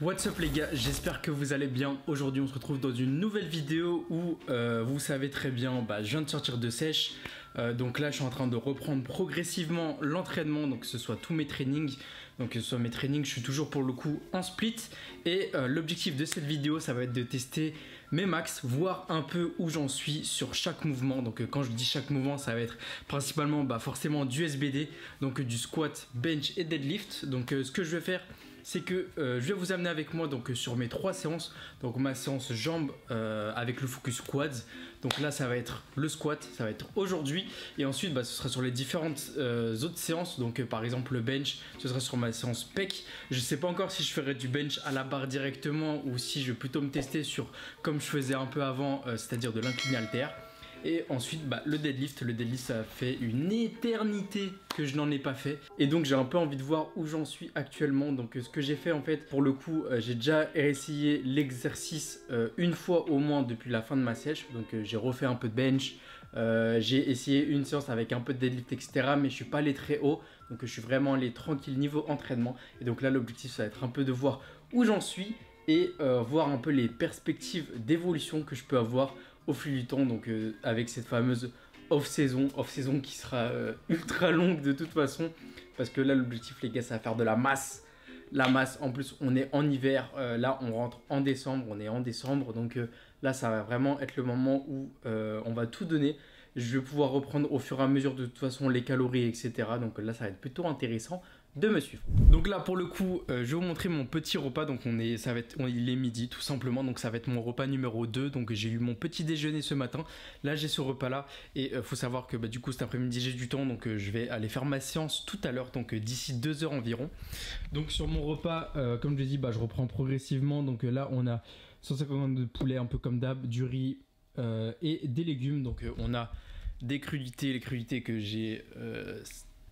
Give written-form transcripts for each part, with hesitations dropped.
What's up les gars, j'espère que vous allez bien. Aujourd'hui on se retrouve dans une nouvelle vidéo où vous savez très bien, je viens de sortir de sèche. Donc là je suis en train de reprendre progressivement l'entraînement, donc que ce soit tous mes trainings. Donc que ce soit mes trainings, je suis toujours pour le coup en split. Et l'objectif de cette vidéo ça va être de tester mes max, voir un peu où j'en suis sur chaque mouvement. Donc quand je dis chaque mouvement, ça va être principalement forcément du SBD, donc du squat, bench et deadlift. Donc ce que je vais faire, c'est que je vais vous amener avec moi donc sur mes 3 séances. Donc ma séance jambes avec le focus quads. Donc là ça va être le squat, ça va être aujourd'hui. Et ensuite ce sera sur les différentes autres séances. Donc par exemple le bench, ce sera sur ma séance pec. Je sais pas encore si je ferai du bench à la barre directement ou si je vais plutôt me tester sur comme je faisais un peu avant, c'est-à-dire de l'incliné haltère. Et ensuite le deadlift, ça fait une éternité que je n'en ai pas fait. Et donc j'ai un peu envie de voir où j'en suis actuellement. Donc ce que j'ai fait en fait, pour le coup, j'ai déjà essayé l'exercice une fois au moins depuis la fin de ma sèche. Donc j'ai refait un peu de bench, j'ai essayé une séance avec un peu de deadlift etc. Mais je suis pas allé très haut. Donc je suis vraiment allé tranquille niveau entraînement. Et donc là l'objectif ça va être un peu de voir où j'en suis et voir un peu les perspectives d'évolution que je peux avoir au fil du temps, donc avec cette fameuse off-saison qui sera ultra longue de toute façon, parce que là l'objectif les gars ça va faire de la masse. En plus on est en hiver, là on rentre en décembre, donc là ça va vraiment être le moment où on va tout donner. Je vais pouvoir reprendre au fur et à mesure de toute façon les calories etc. Donc là ça va être plutôt intéressant de me suivre. Donc là pour le coup je vais vous montrer mon petit repas. Donc il est midi tout simplement, donc ça va être mon repas numéro 2. Donc j'ai eu mon petit déjeuner ce matin, là j'ai ce repas là et faut savoir que du coup cet après-midi j'ai du temps, donc je vais aller faire ma séance tout à l'heure, donc d'ici 2 heures environ. Donc sur mon repas comme je l'ai dit je reprends progressivement. Donc là on a 150 grammes de poulet un peu comme d'hab, du riz et des légumes. Donc on a des crudités, les crudités que j'ai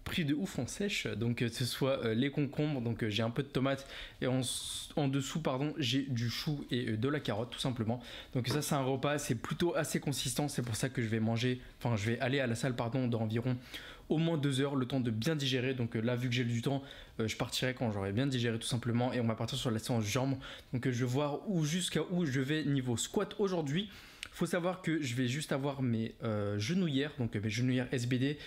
pris de ouf en sèche, donc que ce soit les concombres, donc j'ai un peu de tomates et en dessous j'ai du chou et de la carotte tout simplement. Donc ça c'est un repas, c'est plutôt assez consistant, c'est pour ça que je vais aller à la salle d'environ au moins 2 heures, le temps de bien digérer. Donc là vu que j'ai du temps, je partirai quand j'aurai bien digéré tout simplement et on va partir sur la séance jambes. Donc je vais voir jusqu'à où je vais niveau squat aujourd'hui. Faut savoir que je vais juste avoir mes genouillères, donc mes genouillères SBD.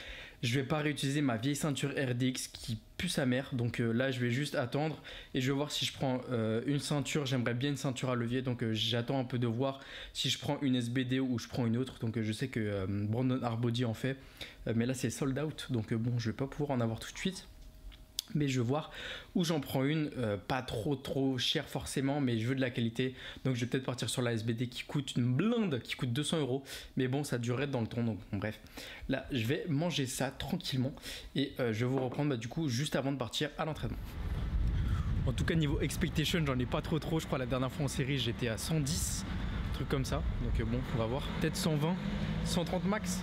Je vais pas réutiliser ma vieille ceinture RDX qui pue sa mère. Donc là je vais juste attendre et je vais voir si je prends une ceinture. J'aimerais bien une ceinture à levier, donc j'attends un peu de voir si je prends une SBD ou je prends une autre. Donc je sais que Brandon Harbody en fait, mais là c'est sold out, donc bon je vais pas pouvoir en avoir tout de suite. Mais je vais voir où j'en prends une, pas trop cher forcément, mais je veux de la qualité. Donc je vais peut-être partir sur la SBD qui coûte une blinde, qui coûte 200 €. Mais bon, ça durerait dans le temps, donc bon, bref. Là, je vais manger ça tranquillement et je vais vous reprendre du coup juste avant de partir à l'entraînement. En tout cas, niveau expectation, j'en ai pas trop. Je crois la dernière fois en série, j'étais à 110, un truc comme ça. Donc bon, on va voir. Peut-être 120, 130 max.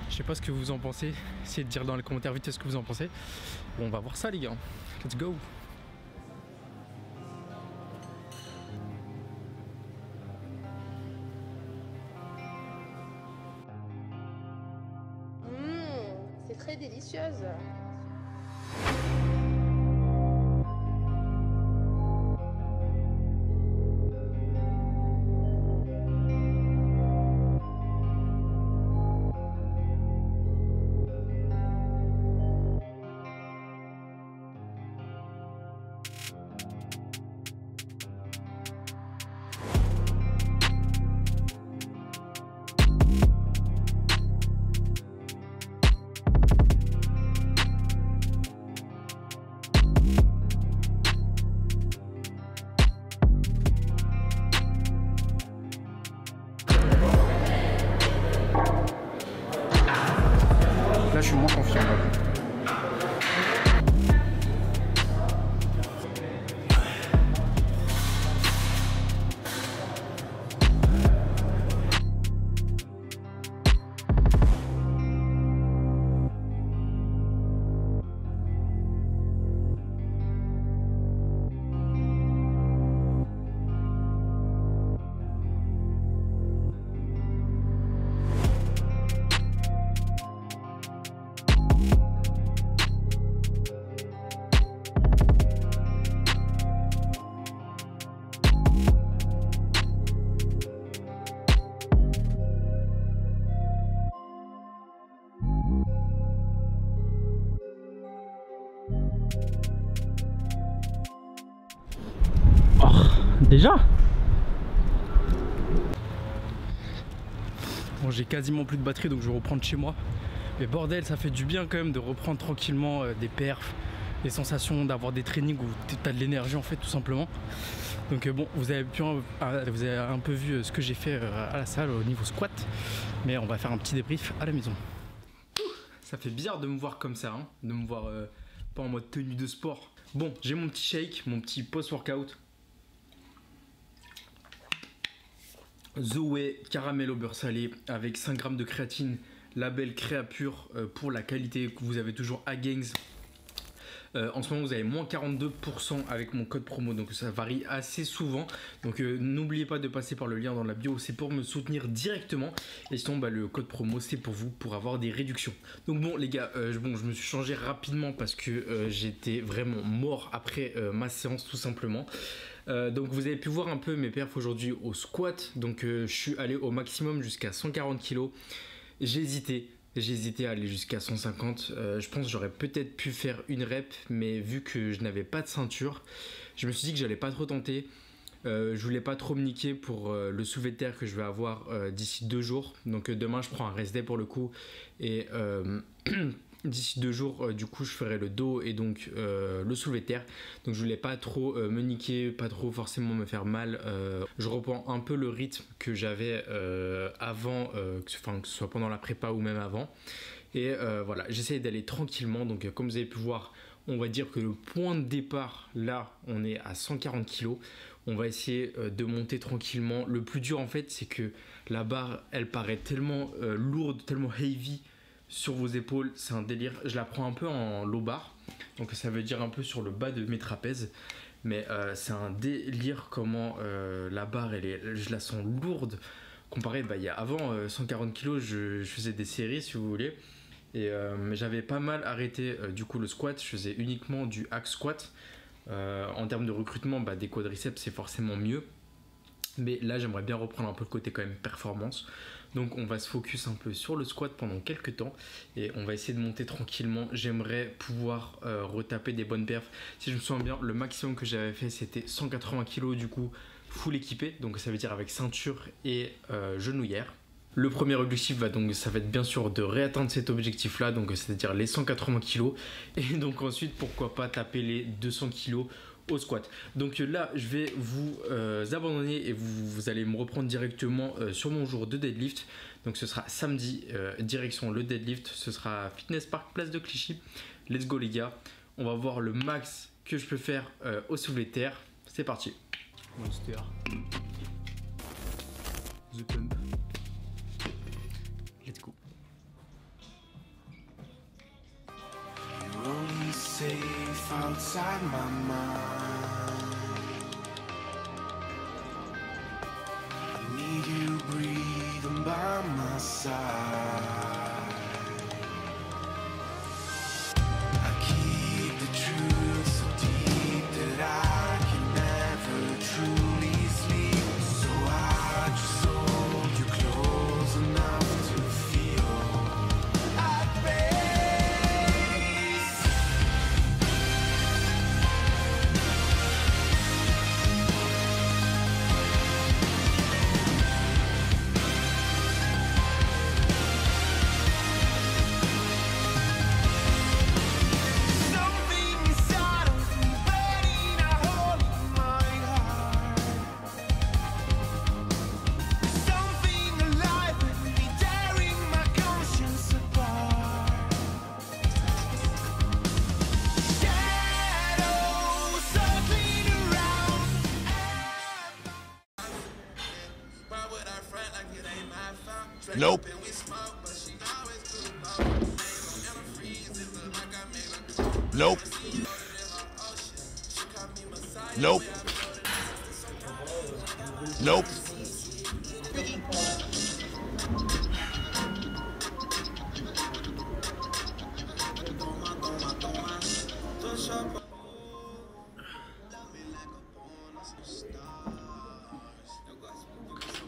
Je sais pas ce que vous en pensez. Essayez de dire dans les commentaires vite ce que vous en pensez. Bon, on va voir ça les gars. Let's go. C'est très délicieuse. Déjà? Bon, j'ai quasiment plus de batterie donc je vais reprendre chez moi. Mais bordel, ça fait du bien quand même de reprendre tranquillement des perfs, des sensations d'avoir des trainings où tu as de l'énergie en fait tout simplement. Donc bon, vous avez un peu vu ce que j'ai fait à la salle au niveau squat. Mais on va faire un petit débrief à la maison. Ça fait bizarre de me voir comme ça, hein, de me voir pas en mode tenue de sport. Bon, j'ai mon petit shake, mon petit post-workout. Zoé caramel au beurre salé avec 5 grammes de créatine, label Créapure pour la qualité que vous avez toujours à Gains. En ce moment vous avez moins 42% avec mon code promo, donc ça varie assez souvent, donc n'oubliez pas de passer par le lien dans la bio, c'est pour me soutenir directement, et sinon bah, le code promo c'est pour vous, pour avoir des réductions. Donc bon les gars, je me suis changé rapidement parce que j'étais vraiment mort après ma séance tout simplement. Donc vous avez pu voir un peu mes perfs aujourd'hui au squat, donc je suis allé au maximum jusqu'à 140 kg, j'ai hésité à aller jusqu'à 150, je pense que j'aurais peut-être pu faire une rep, mais vu que je n'avais pas de ceinture, je me suis dit que j'allais pas trop tenter. Je voulais pas trop me niquer pour le soulevé de terre que je vais avoir d'ici 2 jours. Donc demain je prends un rest day pour le coup, et d'ici 2 jours du coup je ferai le dos et donc le soulevé de terre. Donc je voulais pas trop me niquer, pas trop forcément me faire mal. Je reprends un peu le rythme que j'avais avant, que ce soit pendant la prépa ou même avant. Et voilà, j'essaie d'aller tranquillement. Donc comme vous avez pu voir, on va dire que le point de départ là on est à 140 kg. On va essayer de monter tranquillement. Le plus dur en fait c'est que la barre elle paraît tellement lourde, tellement heavy sur vos épaules, c'est un délire. Je la prends un peu en low bar, donc ça veut dire un peu sur le bas de mes trapèzes, mais c'est un délire comment la barre je la sens lourde comparé il y a avant 140 kg je faisais des séries si vous voulez, et mais j'avais pas mal arrêté du coup le squat, je faisais uniquement du hack squat. En termes de recrutement des quadriceps c'est forcément mieux, mais là j'aimerais bien reprendre un peu le côté quand même performance. Donc on va se focus un peu sur le squat pendant quelques temps et on va essayer de monter tranquillement. J'aimerais pouvoir retaper des bonnes perfs. Si je me souviens bien, le maximum que j'avais fait c'était 180 kg du coup full équipé, donc ça veut dire avec ceinture et genouillère. Le premier objectif ça va être bien sûr de réatteindre cet objectif là, donc c'est-à-dire les 180 kg, et donc ensuite pourquoi pas taper les 200 kg au squat. Donc là je vais vous abandonner et vous allez me reprendre directement sur mon jour de deadlift. Donc ce sera samedi, direction le deadlift, ce sera Fitness Park Place de Clichy. Let's go les gars, on va voir le max que je peux faire au soulevé de terre. C'est parti. Monster, the pump, let's go. Safe outside my mind. I need you breathing by my side. I keep the truth so deep that I can never truly sleep. So I just hold you close enough to feel at base. Nope. Nope. Nope. Nope.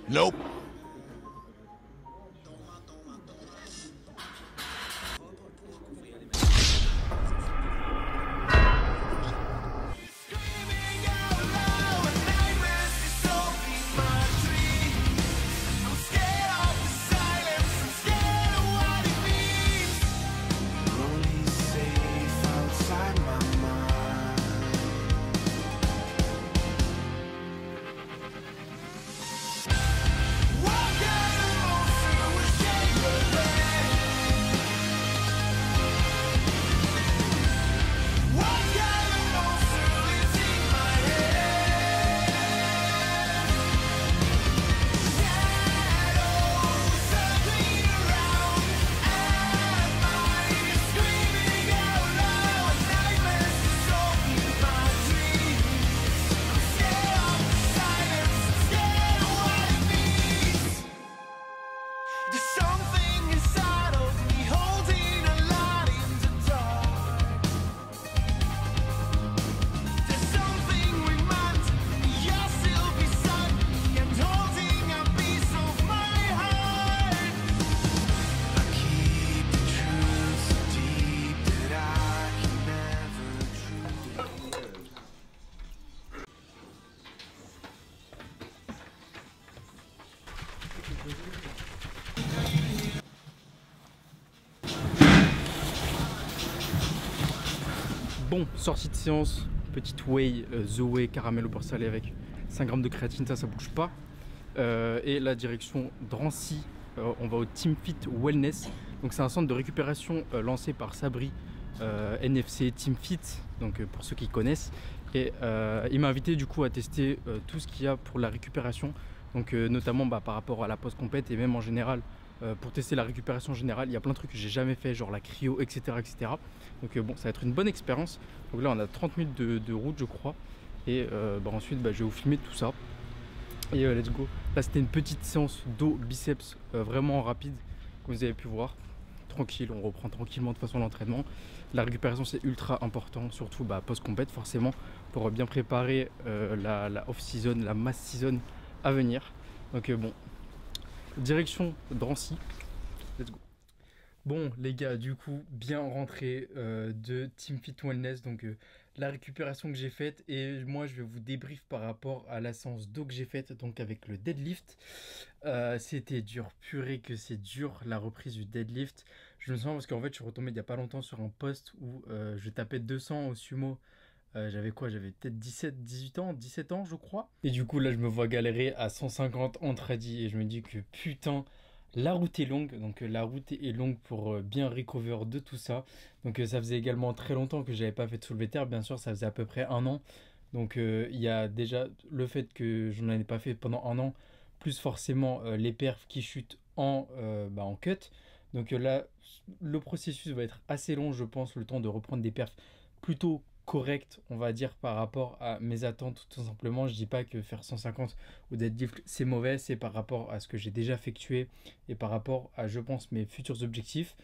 Nope. Bon, sortie de séance, petite whey, The Whey caramel au beurre salé avec 5 grammes de créatine, ça bouge pas. Et la direction Drancy, on va au Team Fit Wellness. Donc c'est un centre de récupération lancé par Sabri, NFC Team Fit, donc pour ceux qui connaissent. Et il m'a invité du coup à tester tout ce qu'il y a pour la récupération. Donc notamment par rapport à la post-compète et même en général pour tester la récupération générale. Il y a plein de trucs que j'ai jamais fait, genre la cryo, etc. etc. Donc bon, ça va être une bonne expérience. Donc là on a 30 minutes de route je crois. Et ensuite je vais vous filmer tout ça. Et let's go. Là c'était une petite séance dos biceps vraiment rapide, comme vous avez pu voir. Tranquille, on reprend tranquillement de toute façon l'entraînement. La récupération c'est ultra important, surtout post-compète forcément, pour bien préparer la off-season, la mass season à venir. Donc bon, direction Drancy, let's go. Bon les gars, du coup bien rentré de Team Fit Wellness, donc la récupération que j'ai faite, et moi je vais vous débrief par rapport à la séance d'eau que j'ai faite, donc avec le deadlift. C'était dur, purée que c'est dur la reprise du deadlift. Je me souviens parce qu'en fait je suis retombé il n'y a pas longtemps sur un post où je tapais 200 au sumo. J'avais quoi? J'avais peut-être 17 ans je crois. Et du coup là je me vois galérer à 150 en tradi et je me dis que putain, la route est longue. Donc la route est longue pour bien recover de tout ça. Donc ça faisait également très longtemps que j'avais pas fait de soulevé terre. Bien sûr ça faisait à peu près un an. Donc il y a déjà le fait que je n'en ai pas fait pendant un an, plus forcément les perfs qui chutent en cut. Donc là le processus va être assez long je pense, le temps de reprendre des perfs plutôt correct, on va dire, par rapport à mes attentes tout simplement. Je dis pas que faire 150 ou deadlift c'est mauvais, c'est par rapport à ce que j'ai déjà effectué et par rapport à, je pense, mes futurs objectifs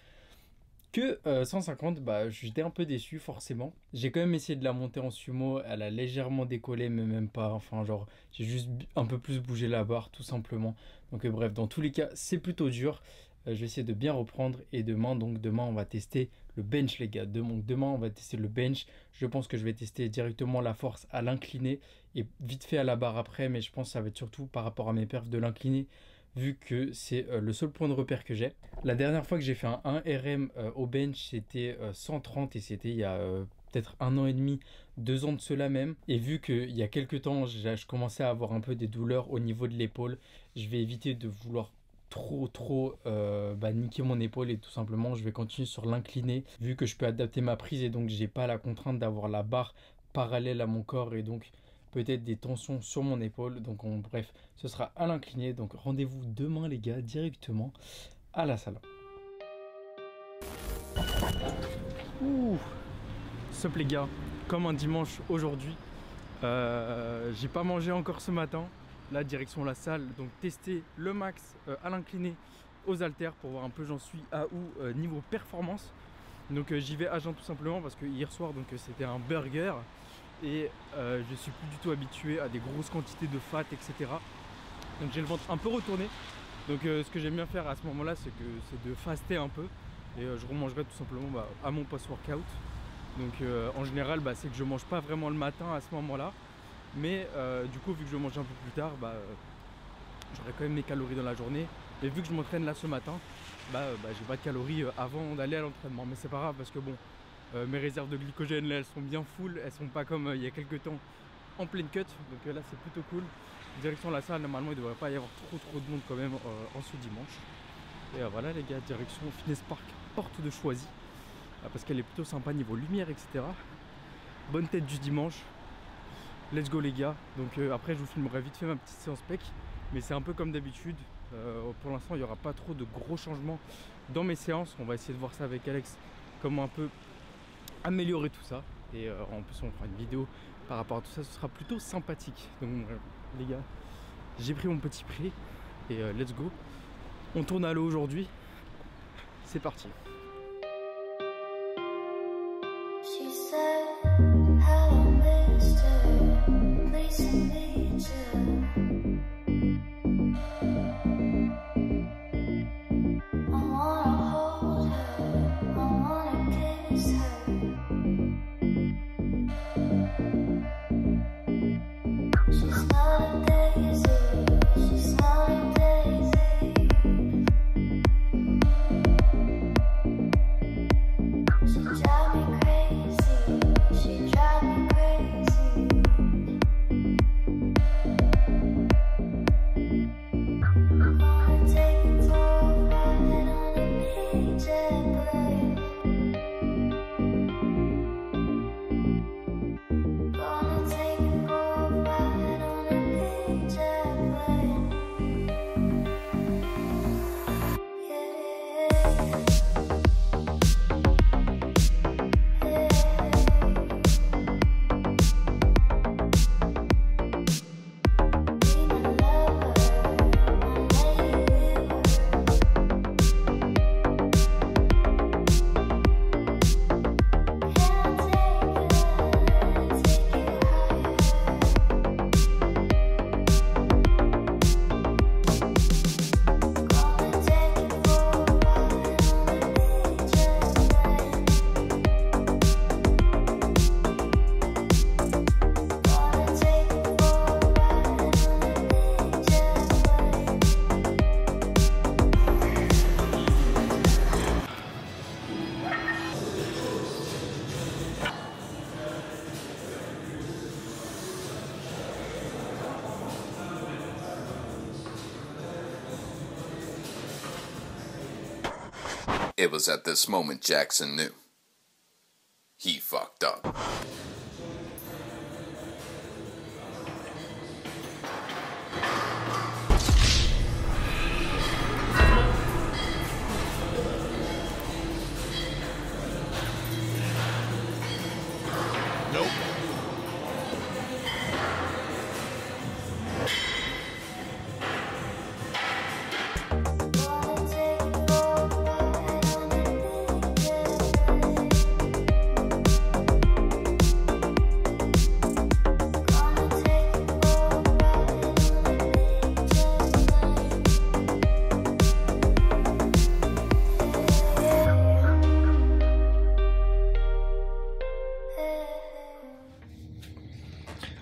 que 150, j'étais un peu déçu forcément. J'ai quand même essayé de la monter en sumo, elle a légèrement décollé mais même pas, enfin genre j'ai juste un peu plus bougé la barre tout simplement. Donc bref, dans tous les cas c'est plutôt dur. Je vais essayer de bien reprendre et demain on va tester le bench les gars. Demain on va tester le bench. Je pense que je vais tester directement la force à l'incliné et vite fait à la barre après, mais je pense que ça va être surtout par rapport à mes perfs de l'incliné vu que c'est le seul point de repère que j'ai. La dernière fois que j'ai fait un 1 RM au bench c'était 130 et c'était il y a peut-être 1 an et demi, 2 ans de cela même. Et vu qu'il y a quelques temps je commençais à avoir un peu des douleurs au niveau de l'épaule, je vais éviter de vouloir trop niquer mon épaule et tout simplement je vais continuer sur l'incliné vu que je peux adapter ma prise et donc j'ai pas la contrainte d'avoir la barre parallèle à mon corps et donc peut-être des tensions sur mon épaule. Donc bref, ce sera à l'incliné. Donc rendez-vous demain les gars directement à la salle. Ouh, sup les gars, comme un dimanche aujourd'hui. J'ai pas mangé encore ce matin. Là direction la salle, donc tester le max à l'incliné aux haltères pour voir un peu j'en suis à où niveau performance. Donc j'y vais à jeun tout simplement parce que hier soir c'était un burger et je suis plus du tout habitué à des grosses quantités de fat, etc. Donc j'ai le ventre un peu retourné. Donc ce que j'aime bien faire à ce moment là c'est de faster un peu et je remangerai tout simplement à mon post-workout. Donc en général c'est que je mange pas vraiment le matin à ce moment là. Mais du coup vu que je mange un peu plus tard, j'aurai quand même mes calories dans la journée. Et vu que je m'entraîne là ce matin, j'ai pas de calories avant d'aller à l'entraînement. Mais c'est pas grave parce que bon, mes réserves de glycogène là elles sont bien full. Elles sont pas comme il y a quelques temps en pleine cut. Donc là c'est plutôt cool. Direction la salle, normalement il devrait pas y avoir trop de monde quand même en ce dimanche. Et voilà les gars, direction Fitness Park, porte de Choisy. Parce qu'elle est plutôt sympa niveau lumière, etc. Bonne tête du dimanche. Let's go les gars. Donc après je vous filmerai vite fait ma petite séance pec. Mais c'est un peu comme d'habitude. Pour l'instant il n'y aura pas trop de gros changements dans mes séances. On va essayer de voir ça avec Alex. Comment un peu améliorer tout ça. Et en plus on fera une vidéo par rapport à tout ça. Ce sera plutôt sympathique. Donc les gars, j'ai pris mon petit prix. Et let's go. On tourne à l'eau aujourd'hui. C'est parti. She said, hello mister, please send me too. I wanna hold her, I wanna kiss her. She's not a daisy, she's not a daisy. It was at this moment Jackson knew. He fucked up. Nope.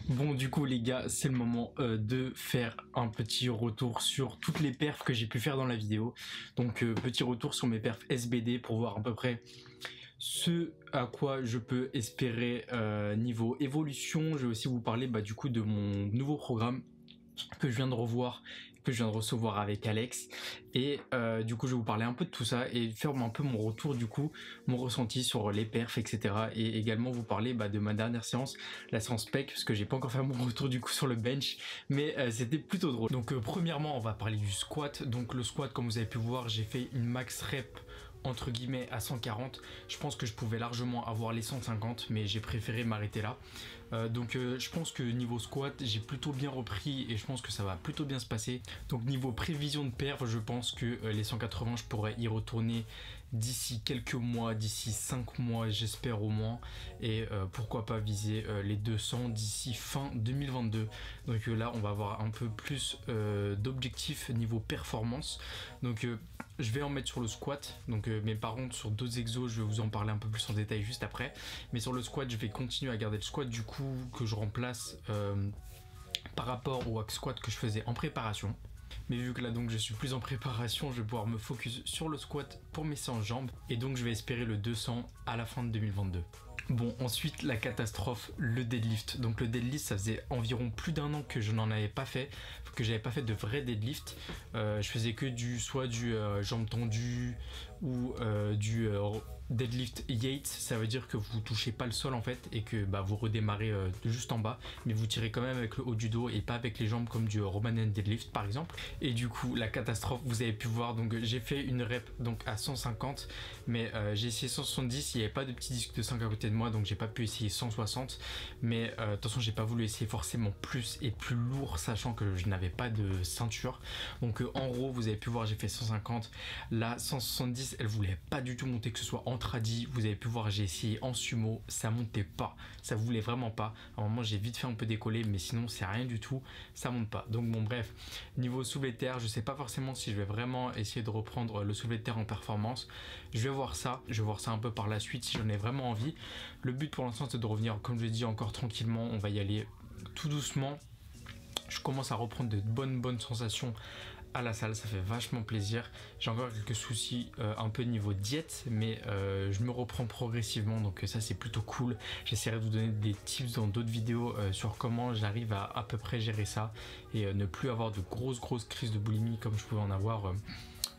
Bon, du coup les gars, c'est le moment de faire un petit retour sur toutes les perfs que j'ai pu faire dans la vidéo. Donc petit retour sur mes perfs SBD pour voir à peu près ce à quoi je peux espérer niveau évolution. Je vais aussi vous parler du coup de mon nouveau programme que je viens de revoir, que je viens de recevoir avec Alex, et du coup je vais vous parler un peu de tout ça et faire un peu mon retour, du coup mon ressenti sur les perfs, etc. et également vous parler de ma dernière séance, la séance PEC, parce que j'ai pas encore fait mon retour du coup sur le bench, mais c'était plutôt drôle. Donc premièrement on va parler du squat. Donc le squat, comme vous avez pu voir, j'ai fait une max rep entre guillemets à 140. Je pense que je pouvais largement avoir les 150, mais j'ai préféré m'arrêter là. Donc je pense que niveau squat j'ai plutôt bien repris et je pense que ça va plutôt bien se passer. Donc niveau prévision de perf, je pense que les 180 je pourrais y retourner d'ici quelques mois, d'ici 5 mois j'espère au moins, et pourquoi pas viser les 200 d'ici fin 2022. Donc là on va avoir un peu plus d'objectifs niveau performance. Donc je vais en mettre sur le squat, donc mais par contre sur d'autres exos je vais vous en parler un peu plus en détail juste après. Mais sur le squat je vais continuer à garder le squat du coup que je remplace par rapport au hack squat que je faisais en préparation. Mais vu que là donc je suis plus en préparation, je vais pouvoir me focus sur le squat pour mes séances jambes, et donc je vais espérer le 200 à la fin de 2022. Bon, ensuite la catastrophe, le deadlift. Donc le deadlift, ça faisait environ plus d'un an que je n'en avais pas fait, que j'avais pas fait de vrai deadlift. Je faisais que soit du jambes tendues ou du deadlift Yates. Ça veut dire que vous touchez pas le sol en fait, et que vous redémarrez de juste en bas, mais vous tirez quand même avec le haut du dos et pas avec les jambes comme du Romanian deadlift par exemple. Et du coup la catastrophe, vous avez pu voir, donc j'ai fait une rep donc à 150, mais j'ai essayé 170, il n'y avait pas de petit disque de 5 à côté de moi, donc j'ai pas pu essayer 160. Mais attention, j'ai pas voulu essayer forcément plus et plus lourd, sachant que je n'avais pas de ceinture. Donc en gros vous avez pu voir, j'ai fait 150, là 170 elle voulait pas du tout monter, que ce soit en tradi. Vous avez pu voir, j'ai essayé en sumo, ça montait pas, ça voulait vraiment pas. À un moment j'ai vite fait un peu décoller, mais sinon c'est rien du tout, ça monte pas. Donc bon bref, niveau soulevé de terre, je sais pas forcément si je vais vraiment essayer de reprendre le soulevé de terre en performance. Je vais voir ça un peu par la suite si j'en ai vraiment envie. Le but pour l'instant c'est de revenir, comme je l'ai dit, encore tranquillement. On va y aller tout doucement. Je commence à reprendre de bonnes sensations à la salle, ça fait vachement plaisir. J'ai encore quelques soucis un peu niveau diète, mais je me reprends progressivement, donc ça c'est plutôt cool. J'essaierai de vous donner des tips dans d'autres vidéos sur comment j'arrive à peu près gérer ça et ne plus avoir de grosses crises de boulimie comme je pouvais en avoir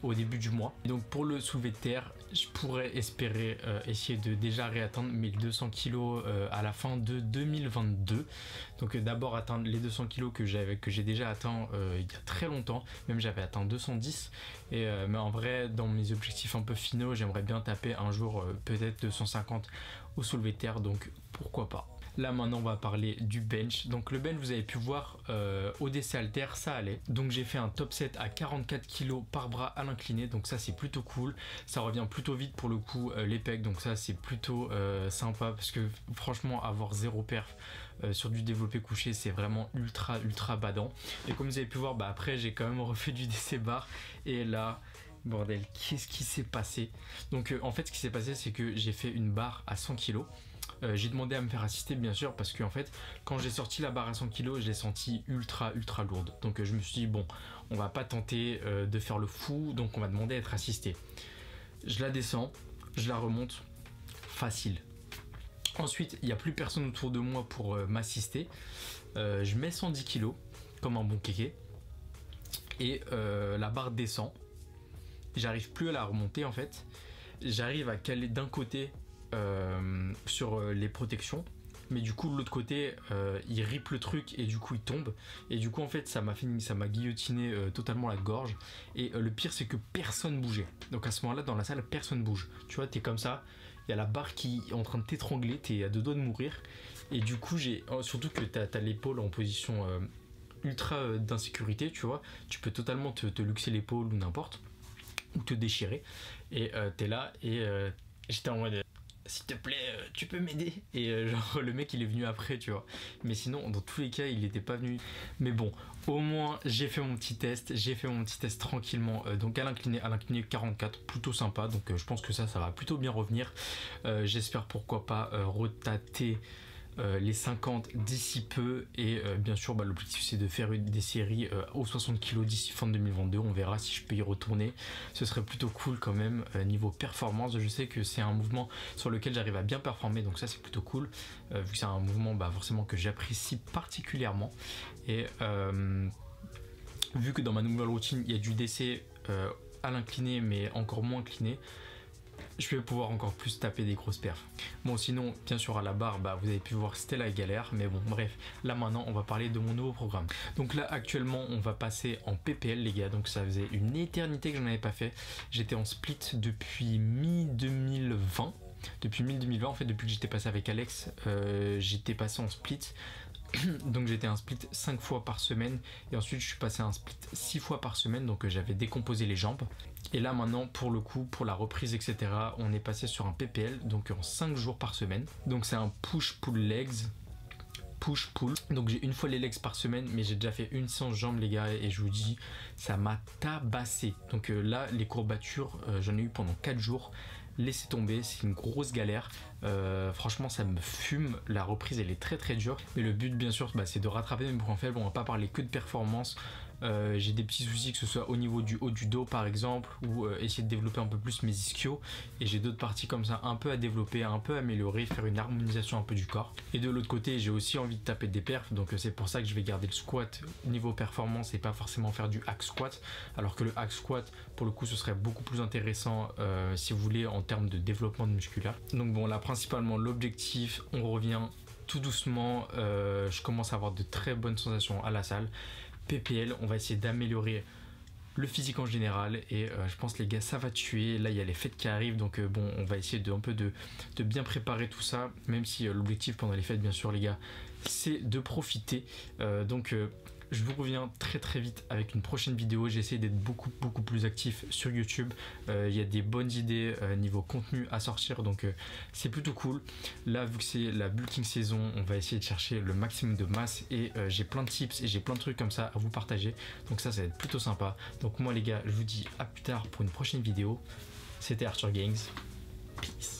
au début du mois. Et donc pour le soulevé de terre, je pourrais espérer essayer de déjà réatteindre mes 200 kg à la fin de 2022. Donc d'abord atteindre les 200 kg que j'ai déjà atteint il y a très longtemps, même j'avais atteint 210, et mais en vrai dans mes objectifs un peu finaux, j'aimerais bien taper un jour peut-être 250 au soulevé de terre, donc pourquoi pas. Là maintenant on va parler du bench. Donc le bench, vous avez pu voir au DC halter ça allait. Donc j'ai fait un top set à 44 kg par bras à l'incliné, donc ça c'est plutôt cool. Ça revient plutôt vite pour le coup les pecs, donc ça c'est plutôt sympa, parce que franchement avoir zéro perf sur du développé couché c'est vraiment ultra badant. Et comme vous avez pu voir, après j'ai quand même refait du DC bar, et là bordel, qu'est-ce qui s'est passé? Donc en fait ce qui s'est passé c'est que j'ai fait une barre à 100 kg. J'ai demandé à me faire assister bien sûr, parce que en fait quand j'ai sorti la barre à 100 kg je l'ai sentie ultra lourde. Donc je me suis dit bon, on va pas tenter de faire le fou, donc on va demander à être assisté. Je la descends, je la remonte, facile. Ensuite il n'y a plus personne autour de moi pour m'assister. Je mets 110 kg comme un bon kéké, et la barre descend. J'arrive plus à la remonter en fait. j'arrive à caler d'un côté sur les protections, mais du coup de l'autre côté il rip le truc et du coup il tombe, et du coup en fait ça m'a guillotiné totalement la gorge, et le pire c'est que personne bougeait. Donc à ce moment là dans la salle personne bouge, tu vois, t'es comme ça, il y a la barre qui est en train de t'étrangler, t'es à deux doigts de mourir, et du coup surtout que t'as l'épaule en position ultra d'insécurité, tu vois, tu peux totalement te luxer l'épaule ou n'importe, ou te déchirer, et t'es là, et j'étais en mode s'il te plaît tu peux m'aider, et genre le mec il est venu après, tu vois, mais sinon dans tous les cas il était pas venu. Mais bon, au moins j'ai fait mon petit test tranquillement, donc à l'incliné 44, plutôt sympa, donc je pense que ça va plutôt bien revenir. J'espère pourquoi pas retâter les 50 d'ici peu, et bien sûr l'objectif c'est de faire des séries aux 60 kg d'ici fin 2022. On verra si je peux y retourner, ce serait plutôt cool quand même. Niveau performance, je sais que c'est un mouvement sur lequel j'arrive à bien performer, donc ça c'est plutôt cool, vu que c'est un mouvement forcément que j'apprécie particulièrement, et vu que dans ma nouvelle routine il y a du DC à l'incliné mais encore moins incliné, je vais pouvoir encore plus taper des grosses perfs. Bon, sinon bien sûr à la barre vous avez pu voir c'était la galère, mais bon bref, là maintenant on va parler de mon nouveau programme. Donc là actuellement on va passer en PPL les gars, donc ça faisait une éternité que je n'en avais pas fait. J'étais en split depuis mi-2020, en fait, depuis que j'étais passé avec Alex, j'étais passé en split. Donc j'étais un split 5 fois par semaine, et ensuite je suis passé à un split 6 fois par semaine, donc j'avais décomposé les jambes. Et là maintenant pour le coup, pour la reprise etc, on est passé sur un PPL, donc en 5 jours par semaine. Donc c'est un push-pull legs, push-pull, donc j'ai une fois les legs par semaine, mais j'ai déjà fait une séance jambes les gars, et je vous dis ça m'a tabassé. Donc là les courbatures j'en ai eu pendant 4 jours, laissez tomber, c'est une grosse galère. Franchement ça me fume, la reprise elle est très très dure, mais le but bien sûr c'est de rattraper mes points faibles. On va pas parler que de performance, j'ai des petits soucis que ce soit au niveau du haut du dos par exemple, ou essayer de développer un peu plus mes ischios, et j'ai d'autres parties comme ça un peu à développer, un peu à améliorer, faire une harmonisation un peu du corps. Et de l'autre côté j'ai aussi envie de taper des perfs, donc c'est pour ça que je vais garder le squat niveau performance et pas forcément faire du hack squat, alors que le hack squat pour le coup ce serait beaucoup plus intéressant si vous voulez en termes de développement de musculaire. Donc bon là principalement l'objectif, on revient tout doucement, je commence à avoir de très bonnes sensations à la salle. PPL, on va essayer d'améliorer le physique en général, et je pense les gars ça va tuer. Là il y a les fêtes qui arrivent, donc bon on va essayer de bien préparer tout ça, même si l'objectif pendant les fêtes bien sûr les gars c'est de profiter. Je vous reviens très très vite avec une prochaine vidéo. J'ai essayé d'être beaucoup plus actif sur YouTube. Il y a des bonnes idées niveau contenu à sortir, donc c'est plutôt cool. Là vu que c'est la bulking saison, on va essayer de chercher le maximum de masse, et j'ai plein de tips et j'ai plein de trucs comme ça à vous partager, donc ça va être plutôt sympa. Donc moi les gars je vous dis à plus tard pour une prochaine vidéo. C'était Arthur Gangs, peace.